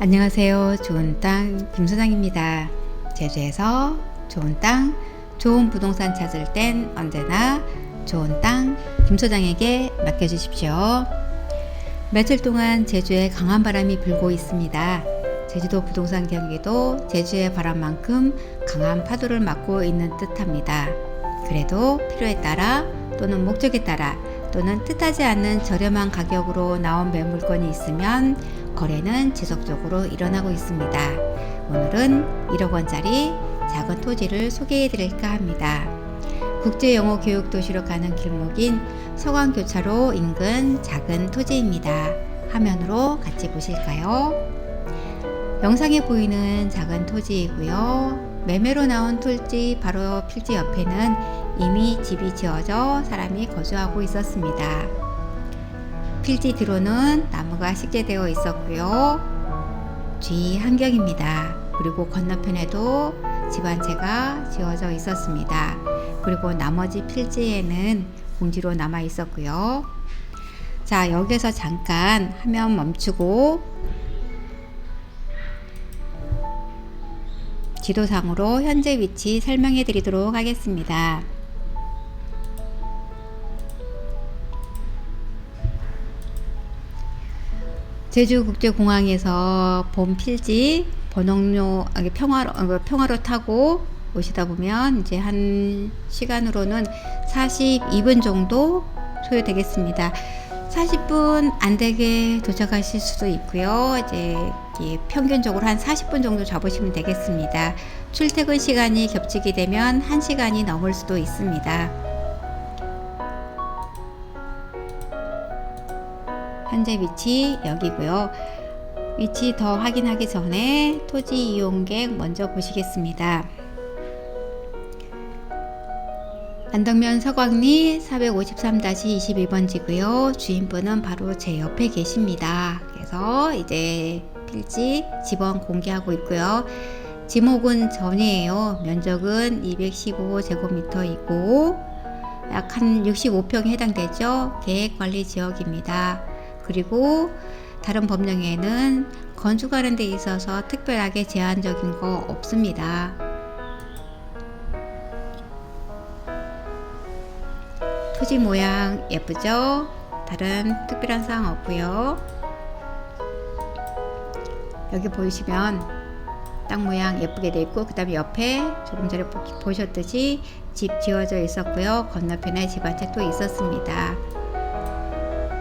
안녕하세요. 좋은 땅 김소장입니다. 제주에서 좋은 땅, 좋은 부동산 찾을 땐 언제나 좋은 땅 김소장에게 맡겨주십시오. 며칠 동안 제주에 강한 바람이 불고 있습니다. 제주도 부동산 경기도 제주의 바람만큼 강한 파도를 맞고 있는 듯합니다. 그래도 필요에 따라 또는 목적에 따라 또는 뜻하지 않는 저렴한 가격으로 나온 매물건이 있으면 거래는 지속적으로 일어나고 있습니다. 오늘은 1억 원짜리 작은 토지를 소개해 드릴까 합니다. 국제영어 교육도시로 가는 길목인 서광교차로 인근 작은 토지입니다. 화면으로 같이 보실까요? 영상에 보이는 작은 토지이고요. 매매로 나온 토지 바로 필지 옆에는 이미 집이 지어져 사람이 거주하고 있었습니다. 필지 뒤로는 나무가 식재되어 있었고요. 뒤 한경입니다. 그리고 건너편에도 집 한 채가 지어져 있었습니다. 그리고 나머지 필지에는 공지로 남아 있었고요. 자, 여기서 잠깐 화면 멈추고 지도상으로 현재 위치 설명해 드리도록 하겠습니다. 제주국제공항에서 본 필지 번호로 평화로 타고 오시다 보면 이제 한 시간으로는 42분 정도 소요되겠습니다. 40분 안 되게 도착하실 수도 있고요. 이제 평균적으로 한 40분 정도 잡으시면 되겠습니다. 출퇴근 시간이 겹치게 되면 1시간이 넘을 수도 있습니다. 현재 위치 여기고요. 위치 더 확인하기 전에 토지 이용객 먼저 보시겠습니다. 안덕면 서광리 453-22번지고요. 주인분은 바로 제 옆에 계십니다. 그래서 이제 필지 지번 공개하고 있고요. 지목은 전이에요. 면적은 215제곱미터이고 약 한 65평에 해당되죠. 계획관리지역입니다. 그리고 다른 법령에는 건축하는 데 있어서 특별하게 제한적인 거 없습니다. 토지 모양 예쁘죠? 다른 특별한 사항 없고요. 여기 보시면 땅 모양 예쁘게 되어 있고 그 다음에 옆에 조금 전에 보셨듯이 집 지어져 있었고요. 건너편에 집 한 채 또 있었습니다.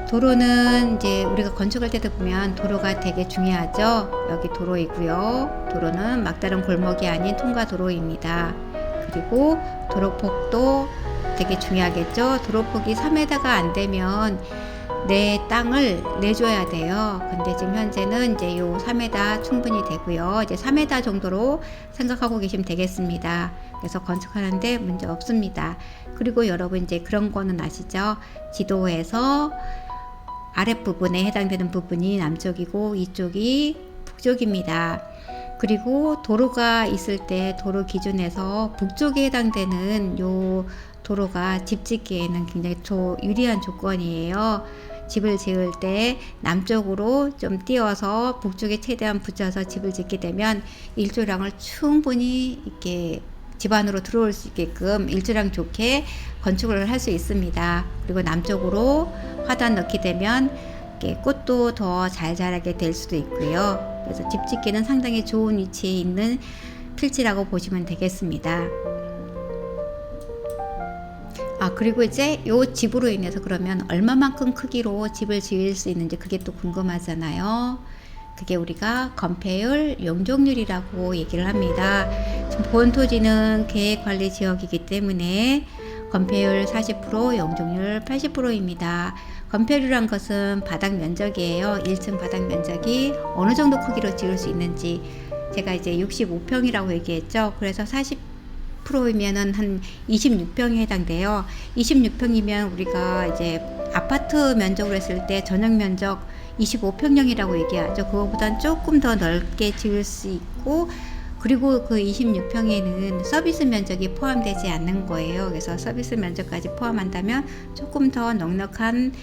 도로는 이제 우리가 건축할 때도 보면 도로가 되게 중요하죠. 여기 도로이고요. 도로는 막다른 골목이 아닌 통과 도로입니다. 그리고 도로폭도 되게 중요하겠죠. 도로폭이 3m가 안 되면 내 땅을 내줘야 돼요. 근데 지금 현재는 이제 요 3m 충분히 되고요. 이제 3m 정도로 생각하고 계시면 되겠습니다. 그래서 건축하는데 문제 없습니다. 그리고 여러분 이제 그런 거는 아시죠? 지도에서 아랫부분에 해당되는 부분이 남쪽이고 이쪽이 북쪽입니다. 그리고 도로가 있을 때 도로 기준에서 북쪽에 해당되는 요 도로가 집 짓기에는 굉장히 유리한 조건이에요. 집을 지을 때 남쪽으로 좀 띄워서 북쪽에 최대한 붙여서 집을 짓게 되면 일조량을 충분히 이렇게 집 안으로 들어올 수 있게끔 일조량 좋게 건축을 할 수 있습니다. 그리고 남쪽으로 화단 넣게 되면 꽃도 더 잘 자라게 될 수도 있고요. 그래서 집 짓기는 상당히 좋은 위치에 있는 필지라고 보시면 되겠습니다. 그리고 이제 요 집으로 인해서 그러면 얼마만큼 크기로 집을 지을 수 있는지 그게 또 궁금하잖아요. 그게 우리가 건폐율, 용적률이라고 얘기를 합니다. 지금 본 토지는 계획관리지역이기 때문에 건폐율 40%, 용적률 80%입니다. 건폐율이란 것은 바닥 면적이에요. 1층 바닥 면적이 어느 정도 크기로 지을 수 있는지 제가 이제 65평이라고 얘기했죠. 그래서 40%이면은 한 26평에 해당돼요. 26평이면 우리가 이제 아파트 면적으로 했을 때 전용 면적 25평형이라고 얘기하죠. 그거보단 조금 더 넓게 지을 수 있고 그리고 그 26평에는 서비스 면적이 포함되지 않는 거예요. 그래서 서비스 면적까지 포함한다면 조금 더 넉넉한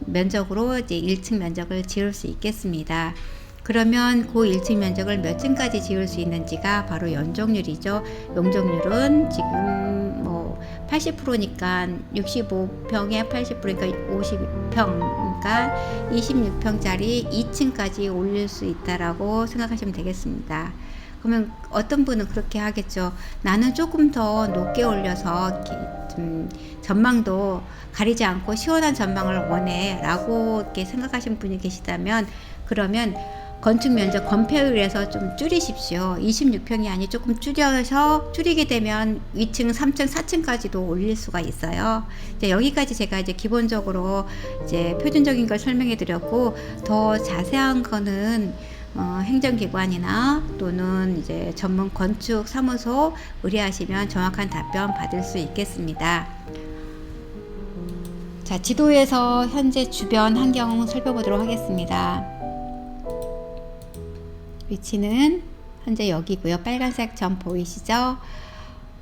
면적으로 이제 1층 면적을 지을 수 있겠습니다. 그러면 그 1층 면적을 몇 층까지 지을 수 있는지가 바로 연정률이죠. 용적률은 지금 뭐 80%니까 65평에 80%니까 50평, 그러니까 26평짜리 2층까지 올릴 수 있다라고 생각하시면 되겠습니다. 그러면 어떤 분은 그렇게 하겠죠. 나는 조금 더 높게 올려서 이렇게 좀 전망도 가리지 않고 시원한 전망을 원해 라고 이렇게 생각하시는 분이 계시다면, 그러면 건축 면적 건폐율에서 좀 줄이십시오. 26평이 아니 조금 줄여서, 줄이게 되면 2층, 3층, 4층까지도 올릴 수가 있어요. 이제 여기까지 제가 이제 기본적으로 이제 표준적인 걸 설명해 드렸고, 더 자세한 거는 행정기관이나 또는 이제 전문 건축 사무소 의뢰하시면 정확한 답변 받을 수 있겠습니다. 자, 지도에서 현재 주변 환경 살펴보도록 하겠습니다. 위치는 현재 여기고요. 빨간색 점 보이시죠?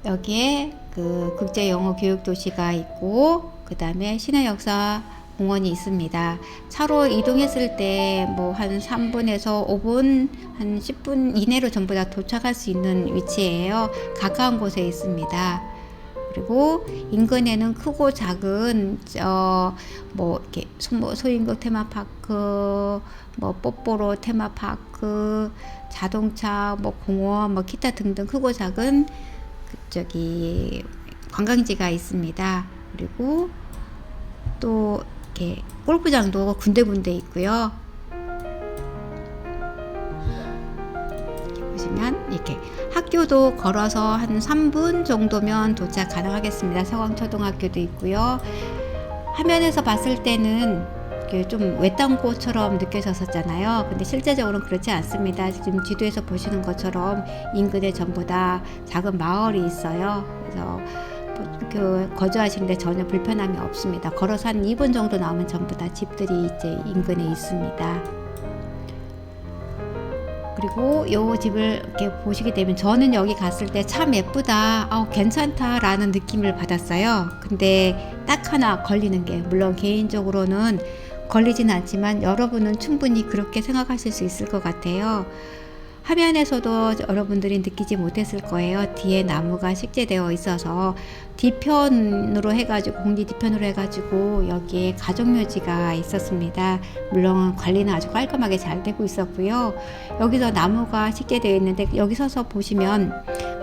여기에 그 국제영어교육도시가 있고, 그 다음에 신해역사 공원이 있습니다. 차로 이동했을 때 뭐 한 3분에서 5분, 한 10분 이내로 전부 다 도착할 수 있는 위치예요. 가까운 곳에 있습니다. 그리고 인근에는 크고 작은 뭐 이렇게 소인국 테마파크, 뭐 뽀뽀로 테마파크, 자동차 뭐 공원, 뭐 기타 등등 크고 작은 관광지가 있습니다. 그리고 또 이렇게 골프장도 군데군데 있고요. 이렇게 보시면 이렇게 학교도 걸어서 한 3분 정도면 도착 가능하겠습니다. 서강초등학교도 있고요. 화면에서 봤을 때는 좀 외딴 곳처럼 느껴졌었잖아요. 근데 실제적으로는 그렇지 않습니다. 지금 지도에서 보시는 것처럼 인근에 전부 다 작은 마을이 있어요. 그래서 거주하시는데 전혀 불편함이 없습니다. 걸어서 한 2분 정도 나오면 전부 다 집들이 이제 인근에 있습니다. 그리고 이 집을 이렇게 보시게 되면, 저는 여기 갔을 때 참 예쁘다, 괜찮다 라는 느낌을 받았어요. 근데 딱 하나 걸리는 게, 물론 개인적으로는 걸리진 않지만 여러분은 충분히 그렇게 생각하실 수 있을 것 같아요. 화면에서도 여러분들이 느끼지 못했을 거예요. 뒤에 나무가 식재되어 있어서 뒤편으로 해가지고, 공지 뒤편으로 해가지고 여기에 가족묘지가 있었습니다. 물론 관리는 아주 깔끔하게 잘 되고 있었고요. 여기서 나무가 식재되어 있는데, 여기 서서 보시면,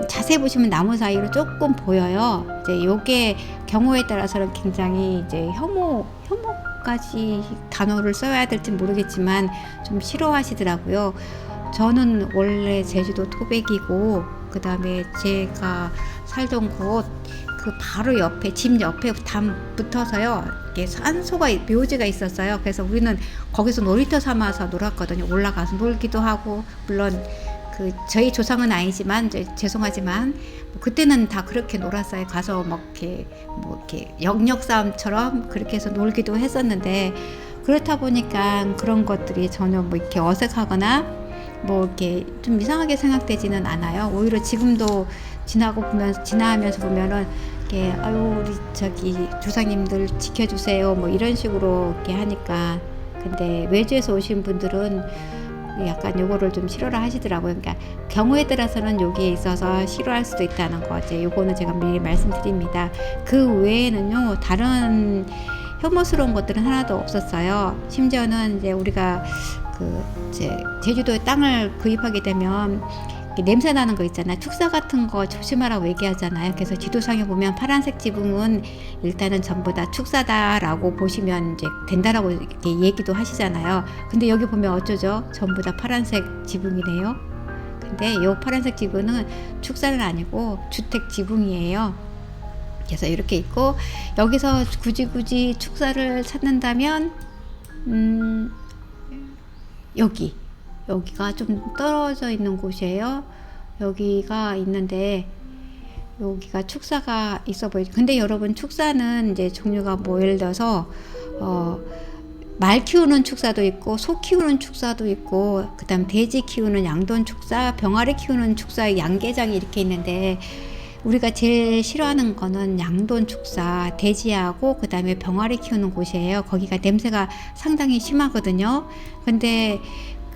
자세히 보시면 나무 사이로 조금 보여요. 이제 요게 경우에 따라서는 굉장히 이제 혐오까지 단어를 써야 될지 모르겠지만 좀 싫어하시더라고요. 저는 원래 제주도 토백이고, 그 다음에 제가 살던 곳 그 바로 옆에, 집 옆에 담 붙어서요, 이렇게 산소가, 묘지가 있었어요. 그래서 우리는 거기서 놀이터 삼아서 놀았거든요. 올라가서 놀기도 하고, 물론 저희 조상은 아니지만, 죄송하지만 그때는 다 그렇게 놀았어요. 가서 이렇게 영역 싸움처럼 그렇게 해서 놀기도 했었는데, 그렇다 보니까 그런 것들이 전혀 이렇게 어색하거나 이렇게 좀 이상하게 생각되지는 않아요. 오히려 지금도 지나가면서 보면은 이렇게, 우리 조상님들 지켜주세요, 이런 식으로 이렇게 하니까. 근데 외주에서 오신 분들은 약간 요거를 좀 싫어라 하시더라고요. 그러니까 경우에 따라서는 여기에 있어서 싫어할 수도 있다는 거지. 요거는 제가 미리 말씀드립니다. 그 외에는요, 다른 혐오스러운 것들은 하나도 없었어요. 심지어는 이제 우리가 제주도에 땅을 구입하게 되면 냄새 나는 거 있잖아요. 축사 같은 거 조심하라고 얘기하잖아요. 그래서 지도상에 보면 파란색 지붕은 일단은 전부 다 축사다라고 보시면 이제 된다라고 이렇게 얘기도 하시잖아요. 근데 여기 보면 어쩌죠? 전부 다 파란색 지붕이네요. 근데 이 파란색 지붕은 축사는 아니고 주택 지붕이에요. 그래서 이렇게 있고, 여기서 굳이 축사를 찾는다면 여기가 좀 떨어져 있는 곳이에요. 여기가 있는데, 여기가 축사가 있어 보이죠. 근데 여러분, 축사는 이제 종류가 예를 들어서 말 키우는 축사도 있고, 소 키우는 축사도 있고, 그 다음 돼지 키우는 양돈 축사, 병아리 키우는 축사, 양계장이 이렇게 있는데, 우리가 제일 싫어하는 거는 양돈 축사, 돼지하고 그 다음에 병아리 키우는 곳이에요. 거기가 냄새가 상당히 심하거든요. 근데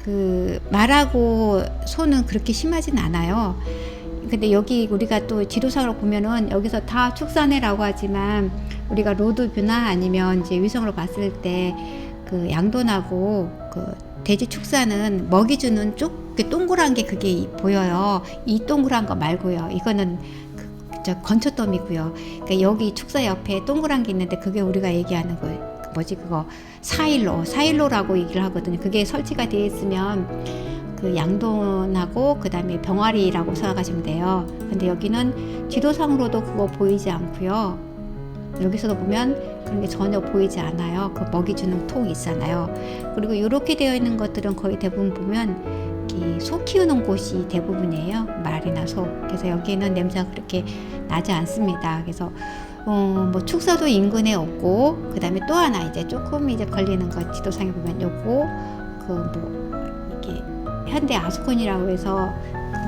그 말하고 소는 그렇게 심하진 않아요. 근데 여기 우리가 또 지도상으로 보면은 여기서 다 축사네라고 하지만 우리가 로드뷰나 아니면 이제 위성으로 봤을 때 그 양돈하고 그 돼지 축사는 먹이 주는 쪽 동그란 게 그게 보여요. 이 동그란 거 말고요. 이거는 저 건초더미고요. 그러니까 여기 축사 옆에 동그란 게 있는데 그게 우리가 얘기하는 거예요. 뭐지 그거 사일로라고 얘기를 하거든요. 그게 설치가 되어 있으면 그 양돈하고 그 다음에 병아리라고 생각하시면 돼요. 근데 여기는 지도상으로도 그거 보이지 않고요. 여기서도 보면 그런 게 전혀 보이지 않아요. 그 먹이 주는 통이 있잖아요. 그리고 이렇게 되어 있는 것들은 거의 대부분 보면 소 키우는 곳이 대부분이에요. 말이나 소. 그래서 여기는 냄새가 그렇게 나지 않습니다. 그래서 뭐 축사도 인근에 없고, 그 다음에 또 하나 이제 조금 이제 걸리는 거 지도상에 보면 요거 그 뭐 이게 현대 아스콘이라고 해서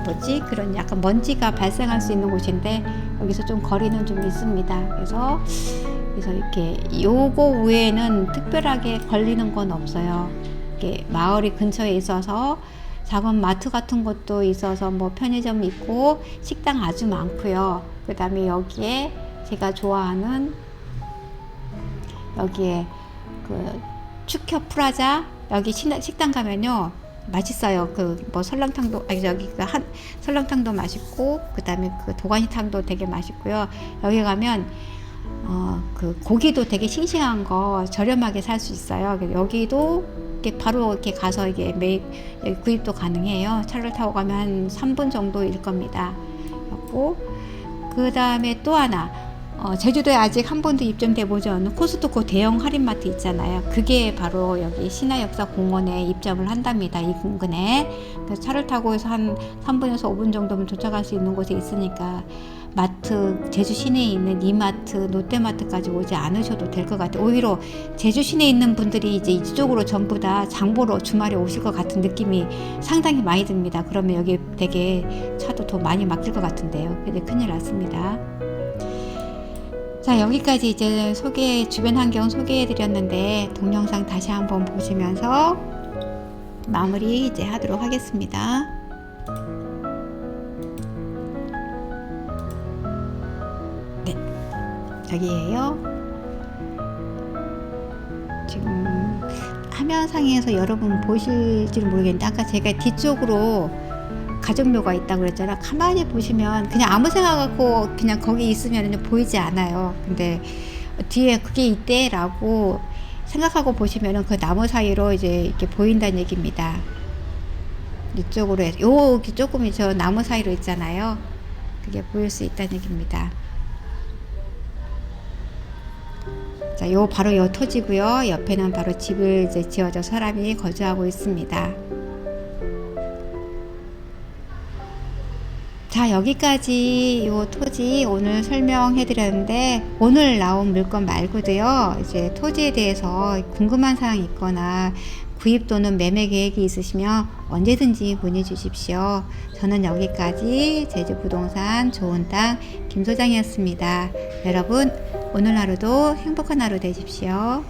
뭐지 그런 약간 먼지가 발생할 수 있는 곳인데 여기서 좀 거리는 좀 있습니다. 그래서 이렇게 요거 외에는 특별하게 걸리는 건 없어요. 이게 마을이 근처에 있어서 작은 마트 같은 것도 있어서 뭐 편의점 있고 식당 아주 많고요. 그 다음에 여기에 제가 좋아하는 여기에 그 축혀 프라자 여기 식당 가면요 맛있어요. 그 뭐 설렁탕도 여기 설렁탕도 맛있고 그 다음에 그 도가니탕도 되게 맛있고요. 여기 가면 그 고기도 되게 싱싱한 거 저렴하게 살 수 있어요. 여기도 이렇게 바로 이렇게 가서 이게 매일 구입도 가능해요. 차를 타고 가면 한 3분 정도일 겁니다. 그 다음에 또 하나 제주도에 아직 한 번도 입점돼 보지 않은 코스트코 대형 할인마트 있잖아요. 그게 바로 여기 신화역사공원에 입점을 한답니다. 이 근근에. 그래서 차를 타고 해서 한 3분에서 5분 정도면 도착할 수 있는 곳에 있으니까 마트, 제주 시내에 있는 이마트, 롯데마트까지 오지 않으셔도 될 것 같아요. 오히려 제주 시내에 있는 분들이 이제 이쪽으로 전부 다 장보러 주말에 오실 것 같은 느낌이 상당히 많이 듭니다. 그러면 여기 되게 차도 더 많이 막힐 것 같은데요. 근데 큰일 났습니다. 자, 여기까지 이제 주변 환경 소개해 드렸는데 동영상 다시 한번 보시면서 마무리 이제 하도록 하겠습니다. 네, 여기에요. 지금 화면상에서 여러분 보실지는 모르겠는데 아까 제가 뒤쪽으로 가족묘가 있다고 그랬잖아. 가만히 보시면 그냥 아무 생각 갖고 그냥 거기 있으면 보이지 않아요. 근데 뒤에 그게 있대라고 생각하고 보시면은 그 나무 사이로 이제 이렇게 보인다는 얘기입니다. 이쪽으로 여기 조금 저 나무 사이로 있잖아요. 그게 보일 수 있다는 얘기입니다. 자, 바로 요 토지고요. 옆에는 바로 집을 이제 지어져 사람이 거주하고 있습니다. 자, 여기까지 요 토지 오늘 설명해 드렸는데 오늘 나온 물건 말고도요 이제 토지에 대해서 궁금한 사항이 있거나 구입 또는 매매 계획이 있으시면 언제든지 문의 주십시오. 저는 여기까지 제주부동산 좋은 땅 김소장이었습니다. 여러분 오늘 하루도 행복한 하루 되십시오.